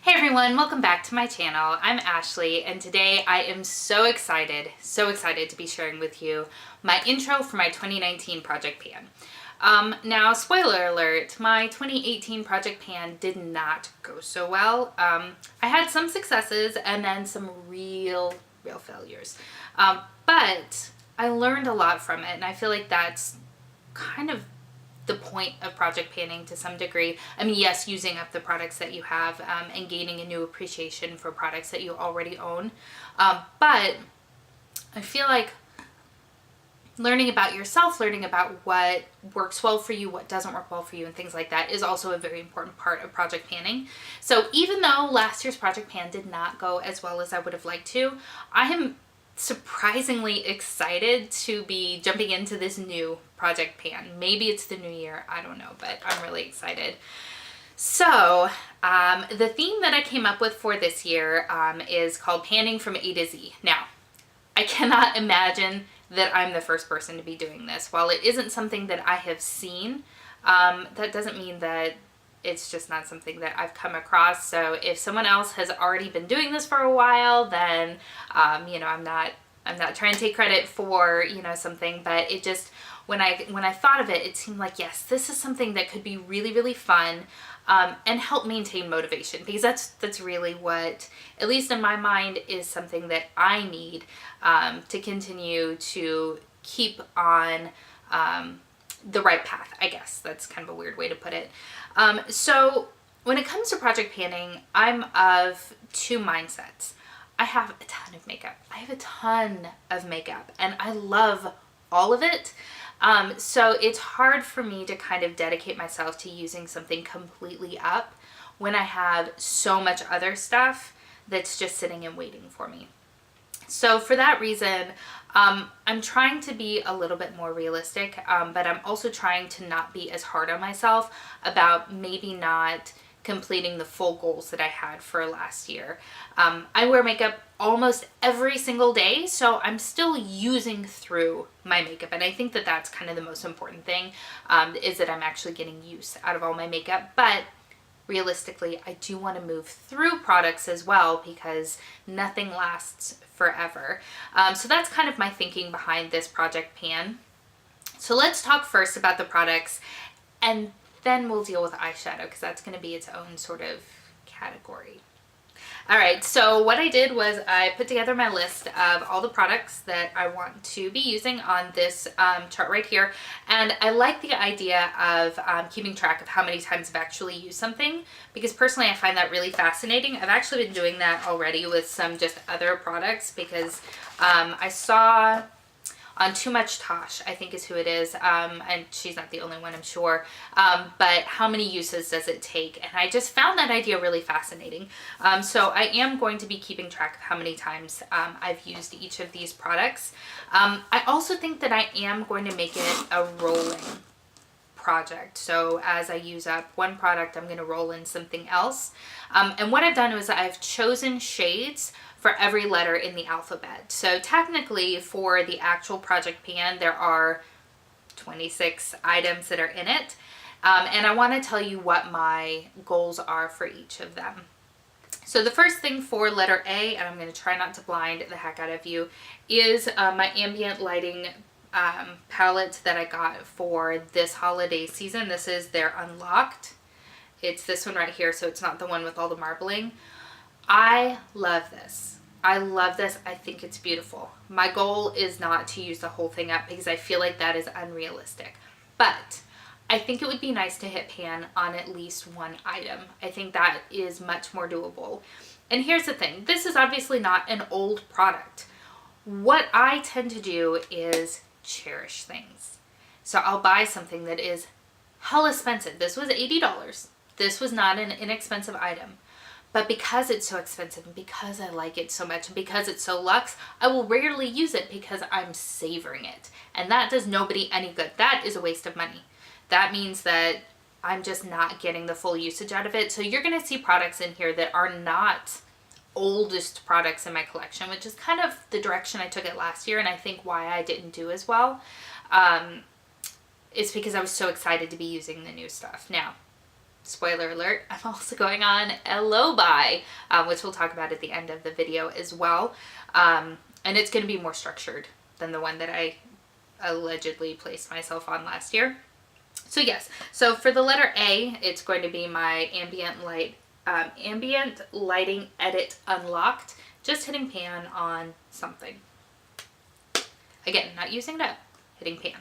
Hey everyone, welcome back to my channel. I'm Ashley and today I am so excited to be sharing with you my intro for my 2019 project pan. Now, spoiler alert, my 2018 project pan did not go so well. I had some successes and then some real failures. But I learned a lot from it, and I feel like that's kind of the point of project panning to some degree. I mean, yes, using up the products that you have and gaining a new appreciation for products that you already own. But I feel like learning about yourself, learning about what works well for you, what doesn't work well for you, and things like that is also a very important part of project panning. So even though last year's project pan did not go as well as I would have liked to, I am surprisingly excited to be jumping into this new project pan. Maybe it's the new year, I don't know, but I'm really excited. So the theme that I came up with for this year is called Panning from A to Z. Now, I cannot imagine that I'm the first person to be doing this. While it isn't something that I have seen, that doesn't mean that it's just not something that I've come across. So if someone else has already been doing this for a while, then, you know, I'm not trying to take credit for, you know, something, but it just, when I thought of it, it seemed like, yes, this is something that could be really fun, and help maintain motivation, because that's really what, at least in my mind, is something that I need, to continue to keep on, the right path, I guess. That's kind of a weird way to put it. So when it comes to project panning, I'm of two mindsets. I have a ton of makeup. And I love all of it. So it's hard for me to kind of dedicate myself to using something completely up when I have so much other stuff that's just sitting and waiting for me. So for that reason, I'm trying to be a little bit more realistic, but I'm also trying to not be as hard on myself about maybe not completing the full goals that I had for last year. I wear makeup almost every single day, so I'm still using through my makeup, and I think that that's kind of the most important thing, is that I'm actually getting use out of all my makeup. But realistically, I do want to move through products as well, because nothing lasts forever. So that's kind of my thinking behind this project pan. So let's talk first about the products, and then we'll deal with eyeshadow, because that's going to be its own sort of category. Alright, so what I did was I put together my list of all the products that I want to be using on this chart right here, and I like the idea of keeping track of how many times I've actually used something, because personally I find that really fascinating. I've actually been doing that already with some just other products, because I saw on Too Much Tosh, I think is who it is, and she's not the only one, I'm sure, but how many uses does it take? And I just found that idea really fascinating. So I am going to be keeping track of how many times I've used each of these products. I also think that I am going to make it a rolling project. So as I use up one product, I'm going to roll in something else. And what I've done is I've chosen shades for every letter in the alphabet. So technically for the actual project pan, there are 26 items that are in it. And I want to tell you what my goals are for each of them. So the first thing for letter A, and I'm going to try not to blind the heck out of you, is my ambient lighting palette that I got for this holiday season. This is their Unlocked. It's this one right here, so it's not the one with all the marbling. I love this. I love this. I think it's beautiful. My goal is not to use the whole thing up, because I feel like that is unrealistic. But I think it would be nice to hit pan on at least one item. I think that is much more doable. And here's the thing. This is obviously not an old product. What I tend to do is cherish things. So I'll buy something that is hell expensive. This was $80. This was not an inexpensive item. But because it's so expensive, and because I like it so much, and because it's so luxe, I will rarely use it because I'm savoring it. And that does nobody any good. That is a waste of money. That means that I'm just not getting the full usage out of it. So you're going to see products in here that are not oldest products in my collection, which is kind of the direction I took it last year, and I think why I didn't do as well. It's because I was so excited to be using the new stuff. Now, spoiler alert, I'm also going on a low buy, which we'll talk about at the end of the video as well. And it's going to be more structured than the one that I allegedly placed myself on last year. So yes, so for the letter A, it's going to be my ambient lighting edit unlocked, just hitting pan on something. Again, not using it up, hitting pan.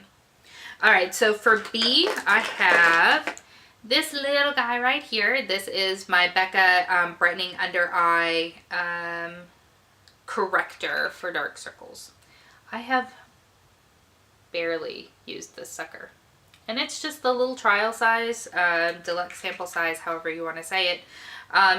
All right, so for B, I have this little guy right here. This is my Becca Brightening Under Eye Corrector for dark circles. I have barely used this sucker. And it's just the little trial size, deluxe sample size, however you want to say it.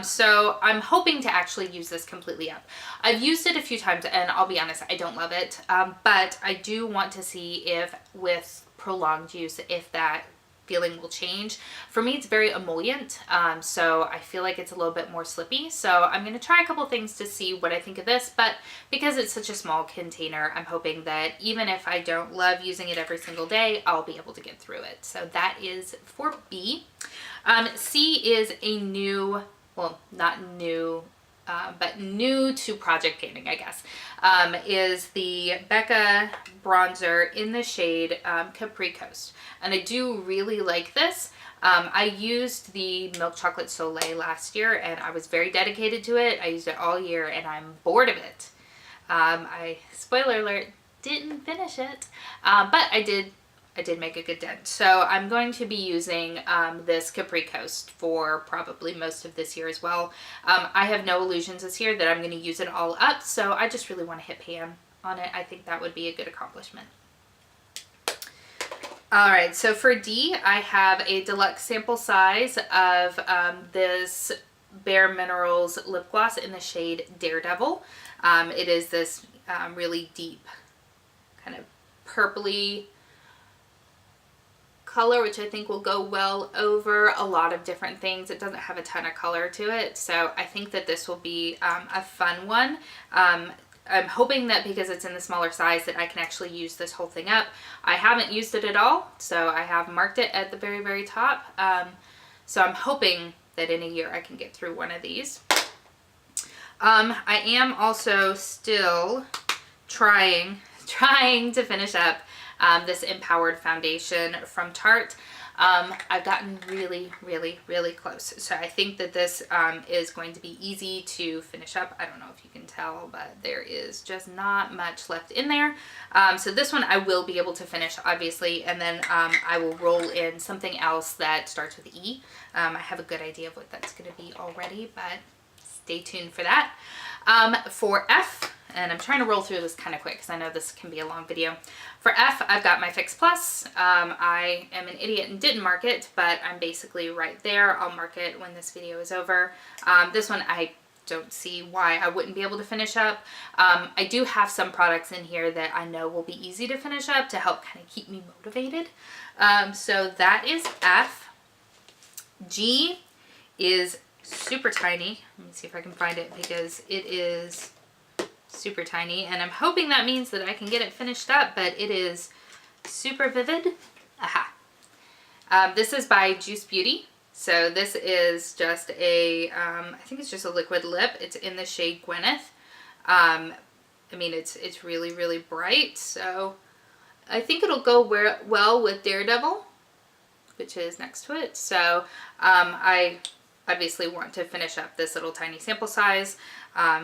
So I'm hoping to actually use this completely up. I've used it a few times and I'll be honest, I don't love it. But I do want to see if with prolonged use, if that feeling will change. For me, it's very emollient, so I feel like it's a little bit more slippy. So I'm going to try a couple things to see what I think of this, but because it's such a small container, I'm hoping that even if I don't love using it every single day, I'll be able to get through it. So that is for B. C is a new, well, not new, but new to project painting, I guess, is the Becca bronzer in the shade Capri Coast. And I do really like this. I used the Milk Chocolate Soleil last year and I was very dedicated to it. I used it all year and I'm bored of it. Spoiler alert, didn't finish it, but I did make a good dent. So I'm going to be using this Capri Coast for probably most of this year as well. I have no illusions this year that I'm going to use it all up, so I just really want to hit pan on it. I think that would be a good accomplishment. All right, so for D, I have a deluxe sample size of this Bare Minerals lip gloss in the shade Daredevil. It is this really deep kind of purpley color, which I think will go well over a lot of different things. It doesn't have a ton of color to it, so I think that this will be a fun one. I'm hoping that because it's in the smaller size that I can actually use this whole thing up. I haven't used it at all, so I have marked it at the very, very top. So I'm hoping that in a year I can get through one of these. I am also still trying to finish up this Empowered foundation from Tarte. I've gotten really, really, really close. So I think that this is going to be easy to finish up. I don't know if you can tell, but there is just not much left in there. So this one I will be able to finish, obviously, and then I will roll in something else that starts with E. I have a good idea of what that's going to be already, but stay tuned for that. For F, and I'm trying to roll through this kind of quick because I know this can be a long video. For F, I've got my Fix Plus. I am an idiot and didn't mark it, but I'm basically right there. I'll mark it when this video is over. This one, I don't see why I wouldn't be able to finish up. I do have some products in here that I know will be easy to finish up to help kind of keep me motivated. So that is F. G is super tiny. Let me see if I can find it because it is super tiny, and I'm hoping that means that I can get it finished up, but it is super vivid. Aha. This is by Juice Beauty. So this is just a, I think it's just a liquid lip. It's in the shade Gwyneth. I mean, it's really, really bright. So I think it'll go well with Daredevil, which is next to it. So I obviously want to finish up this little tiny sample size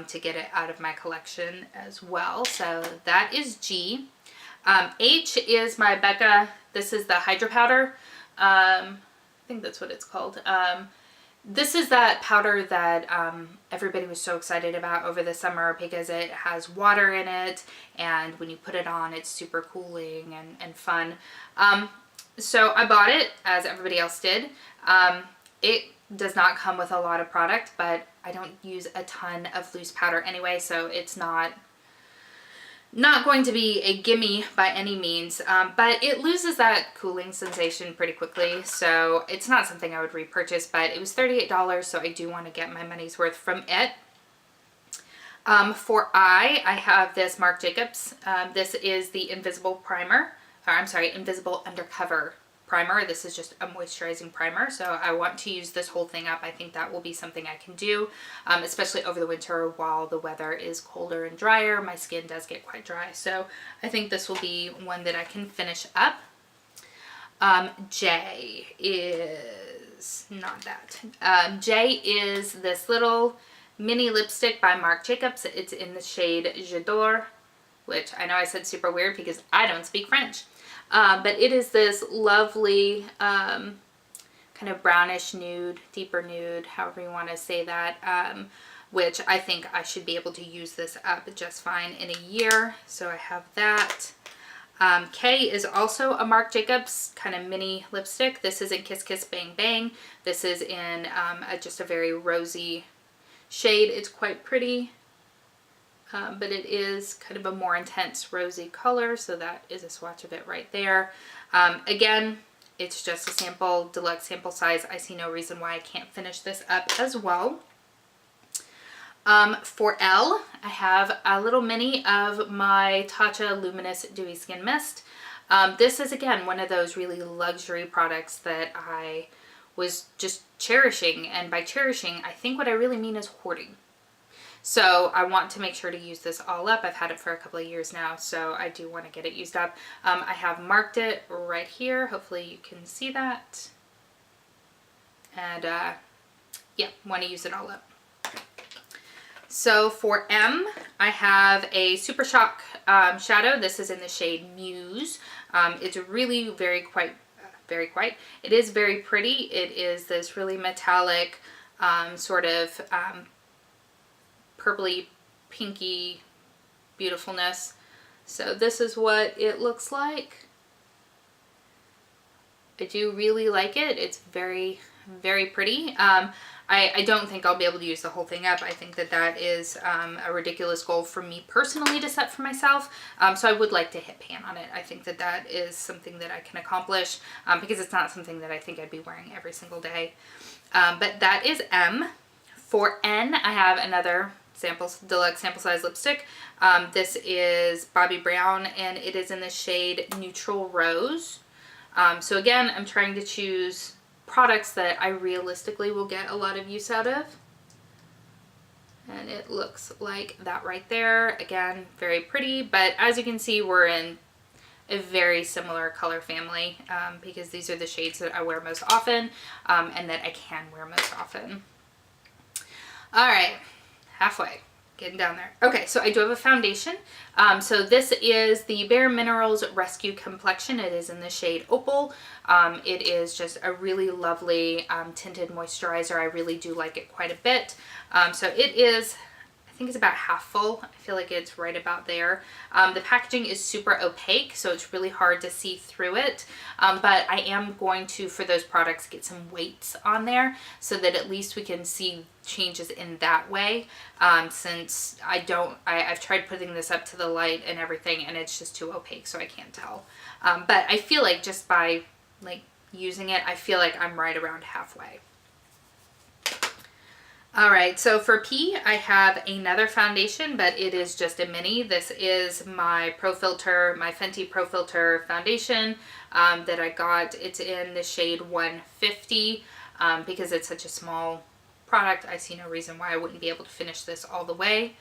to get it out of my collection as well. So that is G. H is my Becca. This is the Hydro Powder. I think that's what it's called. This is that powder that everybody was so excited about over the summer because it has water in it, and when you put it on, it's super cooling and fun. So I bought it, as everybody else did. It does not come with a lot of product, but I don't use a ton of loose powder anyway, so it's not going to be a gimme by any means, but it loses that cooling sensation pretty quickly, so it's not something I would repurchase, but it was $38, so I do want to get my money's worth from it. For I have this Marc Jacobs. This is the Invisible Primer, or I'm sorry, Invisible Undercover primer. This is just a moisturizing primer, so I want to use this whole thing up. I think that will be something I can do, especially over the winter while the weather is colder and drier. My skin does get quite dry, so I think this will be one that I can finish up. J is not that. J is this little mini lipstick by Marc Jacobs. It's in the shade J'adore, which I know I said super weird because I don't speak French. But it is this lovely kind of brownish nude, deeper nude, however you want to say that, which I think I should be able to use this up just fine in a year. So I have that. K is also a Marc Jacobs kind of mini lipstick. This is in Kiss Kiss Bang Bang. This is in just a very rosy shade. It's quite pretty, but it is kind of a more intense rosy color, so that is a swatch of it right there. Again, it's just a sample, deluxe sample size. I see no reason why I can't finish this up as well. For L, I have a little mini of my Tarte Luminous Dewy Skin Mist. This is, again, one of those really luxury products that I was just cherishing, and by cherishing, I think what I really mean is hoarding. So I want to make sure to use this all up. I've had it for a couple of years now, so I do want to get it used up. I have marked it right here. Hopefully you can see that. And yeah, want to use it all up. So for M, I have a Super Shock shadow. This is in the shade Muse. It's really it is very pretty. It is this really metallic sort of purpley, pinky beautifulness. So this is what it looks like. I do really like it. It's very, very pretty. I don't think I'll be able to use the whole thing up. I think that that is a ridiculous goal for me personally to set for myself. So I would like to hit pan on it. I think that that is something that I can accomplish because it's not something that I think I'd be wearing every single day. But that is M. For N, I have another deluxe sample size lipstick. This is Bobbi Brown, and it is in the shade Neutral Rose. So again, I'm trying to choose products that I realistically will get a lot of use out of. And it looks like that right there. Again, very pretty, but as you can see, we're in a very similar color family because these are the shades that I wear most often and that I can wear most often. All right, halfway. Getting down there. Okay, so I do have a foundation. So this is the Bare Minerals Rescue Complexion. It is in the shade Opal. It is just a really lovely tinted moisturizer. I really do like it quite a bit. So it is, I think it's about half full. I feel like it's right about there. The packaging is super opaque, so it's really hard to see through it. But I am going to, for those products, get some weights on there so that at least we can see changes in that way. Since I've tried putting this up to the light and everything, and it's just too opaque, so I can't tell. But I feel like just by like using it, I feel like I'm right around halfway. Alright, so for P, I have another foundation, but it is just a mini. This is my my Fenty Pro Filter foundation that I got. It's in the shade 150 because it's such a small product. I see no reason why I wouldn't be able to finish this all the way.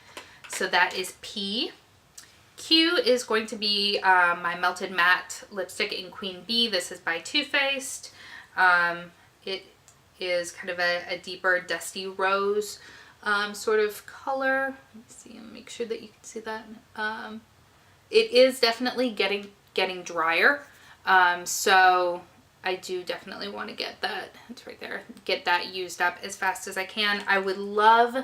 So that is P. Q is going to be my Melted Matte lipstick in Queen Bee. This is by Too Faced. It is kind of a deeper dusty rose sort of color. Let's see, make sure that you can see that. It is definitely getting drier. So I do definitely want to get that, it's right there, get that used up as fast as I can. I would love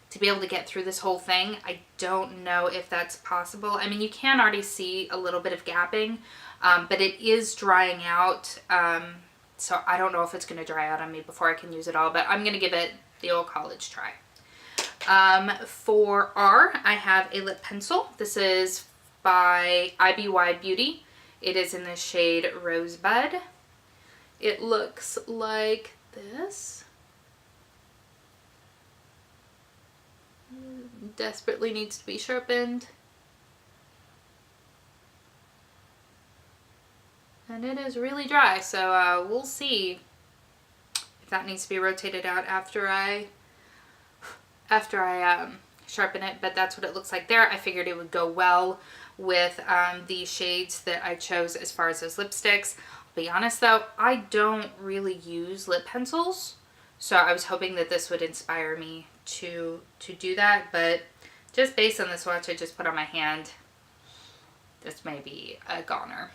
to be able to get through this whole thing. I don't know if that's possible. I mean, you can already see a little bit of gapping, but it is drying out. So I don't know if it's going to dry out on me before I can use it all, but I'm going to give it the old college try. For R, I have a lip pencil. This is by IBY Beauty. It is in the shade Rosebud. It looks like this. Desperately needs to be sharpened. and it is really dry. So we'll see if that needs to be rotated out after I sharpen it, but that's what it looks like there. I figured it would go well with the shades that I chose as far as those lipsticks. I'll be honest though, I don't really use lip pencils, so I was hoping that this would inspire me to do that, but just based on the swatch I just put on my hand, this may be a goner.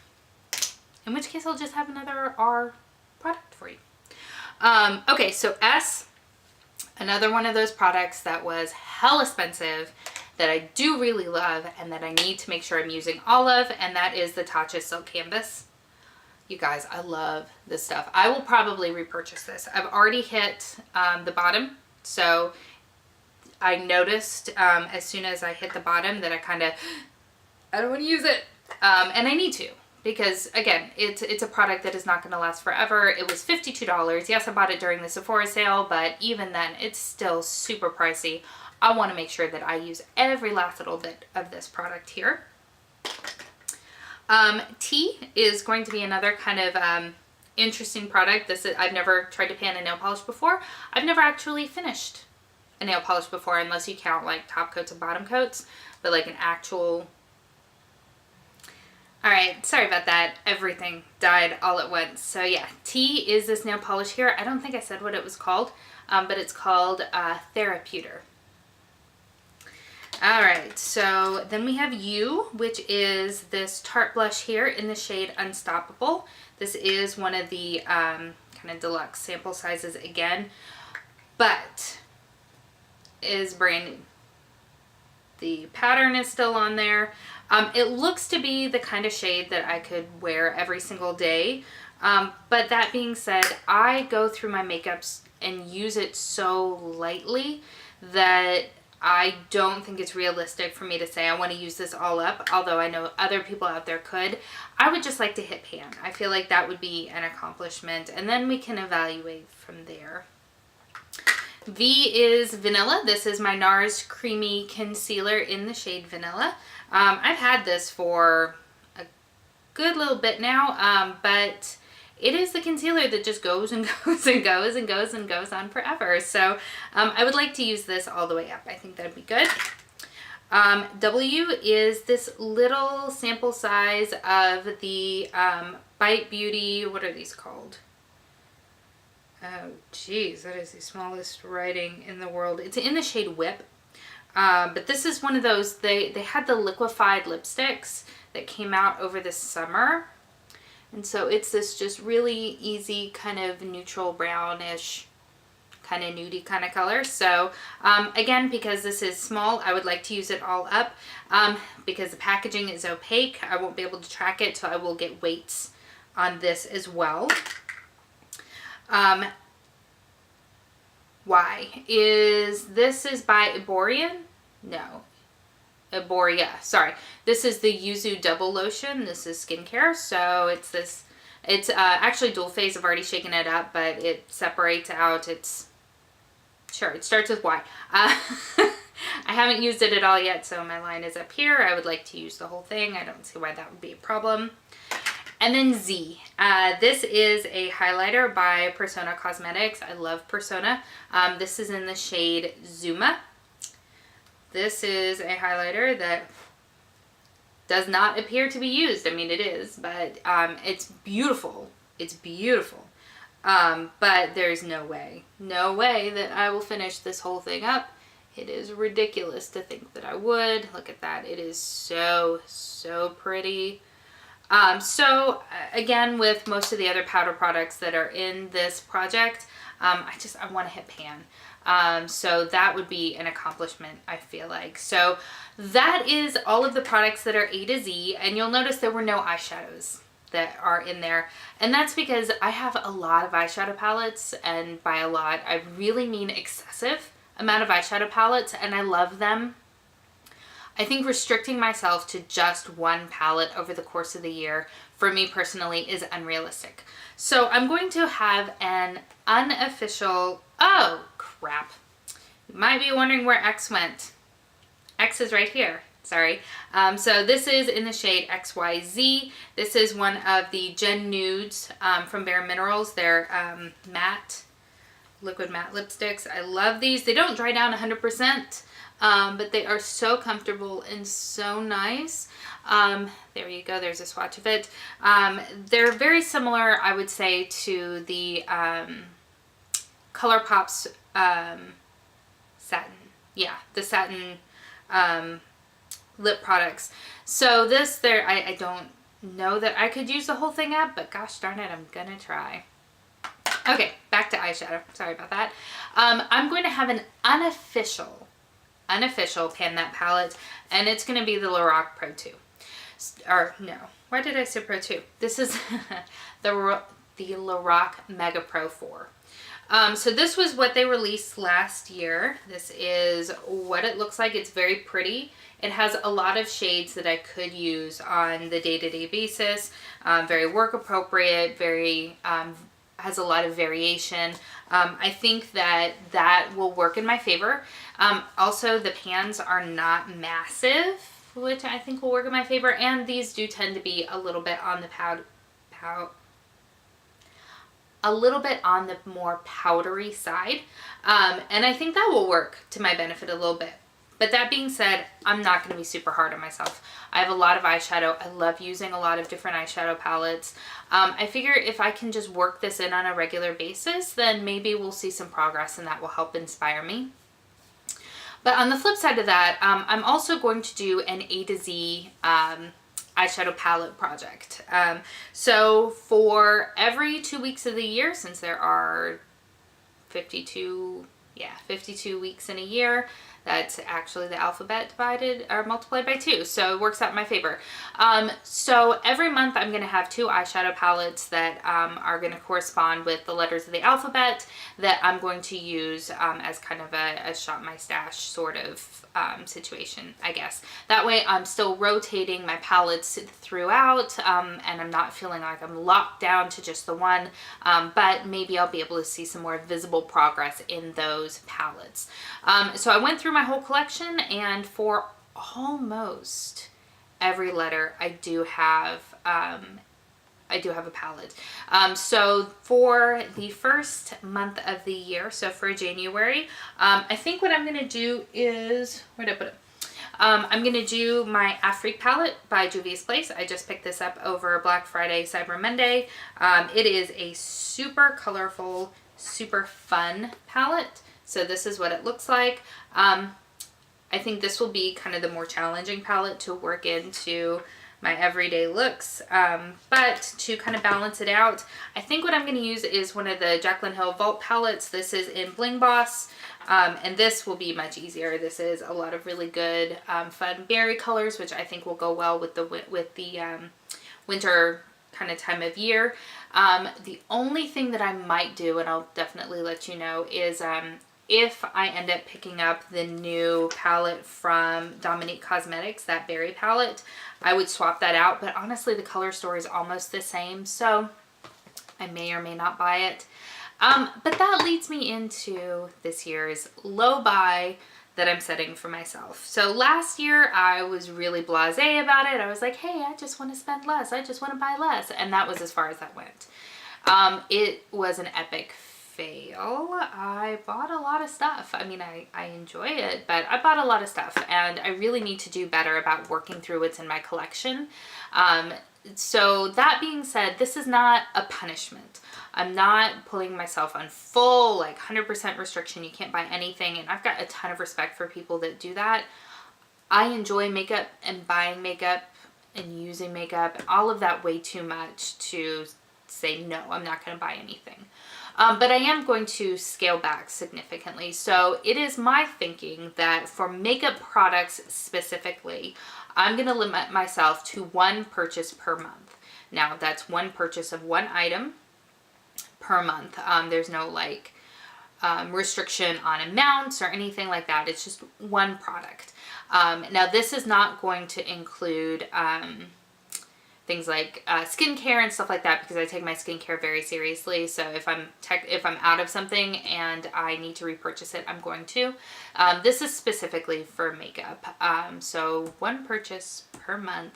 In which case I'll just have another R product for you. Okay, so S, another one of those products that was hell expensive that I do really love and that I need to make sure I'm using all of, and that is the Tarte Silk Canvas. You guys, I love this stuff. I will probably repurchase this. I've already hit the bottom, so I noticed as soon as I hit the bottom that I don't want to use it, and I need to, because again, it's a product that is not going to last forever. It was $52. Yes, I bought it during the Sephora sale, but even then, it's still super pricey. I want to make sure that I use every last little bit of this product here. T is going to be another kind of interesting product. I've never tried to pan a nail polish before. I've never actually finished a nail polish before, unless you count like top coats and bottom coats, but like an actual... Alright, sorry about that. Everything died all at once. So yeah, T is this nail polish here. I don't think I said what it was called, but it's called Therapeuter. Alright, so then we have U, which is this Tarte blush here in the shade Unstoppable. This is one of the kind of deluxe sample sizes again, but is brand new. The pattern is still on there. It looks to be the kind of shade that I could wear every single day. But that being said, I go through my makeups and use it so lightly that I don't think it's realistic for me to say I want to use this all up, although I know other people out there could. I would just like to hit pan. I feel like that would be an accomplishment, and then we can evaluate from there. V is Vanilla. This is my NARS Creamy Concealer in the shade Vanilla. I've had this for a good little bit now, but it is the concealer that just goes and goes and goes and goes and goes on forever. So I would like to use this all the way up. I think that'd be good. W is this little sample size of the Bite Beauty, what are these called? Oh geez, that is the smallest writing in the world. It's in the shade Whip. But this is one of those, they had the liquefied lipsticks that came out over the summer. And so it's this just really easy kind of neutral brownish, kind of nudie kind of color. So again, because this is small, I would like to use it all up. Because the packaging is opaque, I won't be able to track it, so I will get weights on this as well. Y is, this is by Iborian? No. Iboria, sorry. This is the Yuzu Double Lotion. This is skincare, so it's this, it's actually dual phase. I've already shaken it up, but it separates out. It's, sure, it starts with Y. I haven't used it at all yet, so my line is up here. I would like to use the whole thing. I don't see why that would be a problem. And then Z. This is a highlighter by Persona Cosmetics. I love Persona. This is in the shade Zuma. This is a highlighter that does not appear to be used. I mean, it is, but it's beautiful. It's beautiful. But there's no way that I will finish this whole thing up. It is ridiculous to think that I would. Look at that. It is so, so pretty. So again, with most of the other powder products that are in this project, I want to hit pan. So that would be an accomplishment, I feel like. So that is all of the products that are A to Z, and you'll notice there were no eyeshadows that are in there. And that's because I have a lot of eyeshadow palettes, and by a lot, I really mean excessive amount of eyeshadow palettes, and I love them. I think restricting myself to just one palette over the course of the year, for me personally, is unrealistic. So I'm going to have an unofficial, oh crap. You might be wondering where X went. X is right here. Sorry. So this is in the shade XYZ. This is one of the Gen Nudes from Bare Minerals. They're matte, liquid matte lipsticks. I love these. They don't dry down 100%, but they are so comfortable and so nice. There you go. There's a swatch of it. They're very similar, I would say, to the ColourPop's satin. Yeah, the satin lip products. So this there, I don't know that I could use the whole thing up, but gosh darn it, I'm gonna try. Okay, back to eyeshadow. Sorry about that. I'm going to have an unofficial pan matte palette, and it's going to be the Lorac Pro 2. Or no, why did I say Pro 2? This is the Lorac Mega Pro 4. So this was what they released last year. This is what it looks like. It's very pretty. It has a lot of shades that I could use on the day-to-day basis. Very work appropriate, very has a lot of variation. I think that will work in my favor. Also, the pans are not massive, which I think will work in my favor. And these do tend to be a little bit on the a little bit on the more powdery side. And I think that will work to my benefit a little bit. But that being said, I'm not going to be super hard on myself. I have a lot of eyeshadow. I love using a lot of different eyeshadow palettes. I figure if I can just work this in on a regular basis, then maybe we'll see some progress and that will help inspire me. But on the flip side of that, I'm also going to do an A to Z eyeshadow palette project. So for every 2 weeks of the year, since there are 52 weeks in a year, that's actually the alphabet divided or multiplied by 2. So it works out in my favor. So every month I'm going to have 2 eyeshadow palettes that are going to correspond with the letters of the alphabet that I'm going to use as kind of a shop my stash sort of situation, I guess. That way I'm still rotating my palettes throughout, and I'm not feeling like I'm locked down to just the one, but maybe I'll be able to see some more visible progress in those palettes. So I went through my whole collection, and for almost every letter I do have a palette. So for the first month of the year, so for January, I think what I'm going to do is, where did I put it? I'm going to do my Afrique palette by Juvia's Place. I just picked this up over Black Friday, Cyber Monday. It is a super colorful, super fun palette. So this is what it looks like. I think this will be kind of the more challenging palette to work into my everyday looks, but to kind of balance it out, I think what I'm going to use is one of the Jaclyn Hill Vault palettes. This is in Bling Boss, and this will be much easier. This is a lot of really good fun berry colors, which I think will go well with the winter kind of time of year. The only thing that I might do, and I'll definitely let you know, is if I end up picking up the new palette from Dominique Cosmetics, that berry palette, I would swap that out. But honestly, the color story is almost the same, so I may or may not buy it. But that leads me into this year's low buy that I'm setting for myself. So last year I was really blasé about it. I was like, hey, I just want to spend less. I just want to buy less. And that was as far as that went. It was an epic fail. I bought a lot of stuff. I mean, I enjoy it, but I bought a lot of stuff, and I really need to do better about working through what's in my collection. So that being said, this is not a punishment. I'm not putting myself on full, like 100% restriction. You can't buy anything, and I've got a ton of respect for people that do that. I enjoy makeup and buying makeup and using makeup and all of that way too much to say, no, I'm not going to buy anything. But I am going to scale back significantly. So it is my thinking that for makeup products specifically, I'm going to limit myself to 1 purchase per month. Now, that's 1 purchase of 1 item per month. There's no like restriction on amounts or anything like that. It's just 1 product. Now, this is not going to include things like skincare and stuff like that, because I take my skincare very seriously. So if I'm out of something and I need to repurchase it, I'm going to. This is specifically for makeup. So 1 purchase per month.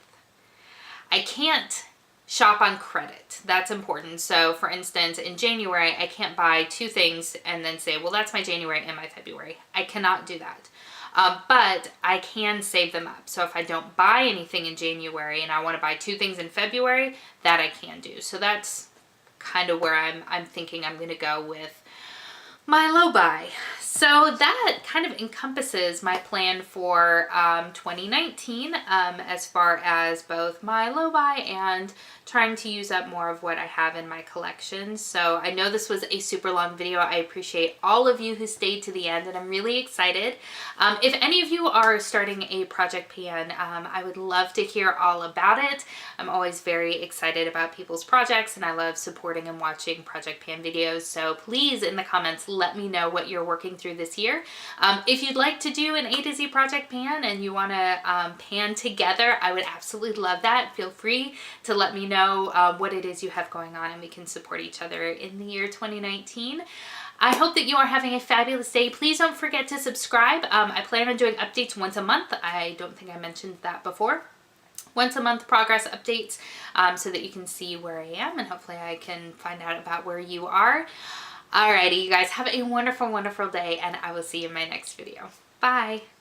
I can't shop on credit. That's important. So for instance, in January, I can't buy 2 things and then say, well, that's my January and my February. I cannot do that. But I can save them up. So if I don't buy anything in January and I want to buy 2 things in February, that I can do. So that's kind of where I'm thinking I'm going to go with my low buy. So that kind of encompasses my plan for 2019 as far as both my low buy and trying to use up more of what I have in my collection. So I know this was a super long video. I appreciate all of you who stayed to the end, and I'm really excited. If any of you are starting a project pan, I would love to hear all about it. I'm always very excited about people's projects, and I love supporting and watching project pan videos. So please, in the comments, let me know what you're working through this year. If you'd like to do an A to Z project pan and you want to pan together, I would absolutely love that. Feel free to let me know what it is you have going on, and we can support each other in the year 2019. I hope that you are having a fabulous day. Please don't forget to subscribe. I plan on doing updates once a month. I don't think I mentioned that before. Once a month progress updates, so that you can see where I am, and hopefully I can find out about where you are. Alrighty, you guys have a wonderful, wonderful day, and I will see you in my next video. Bye.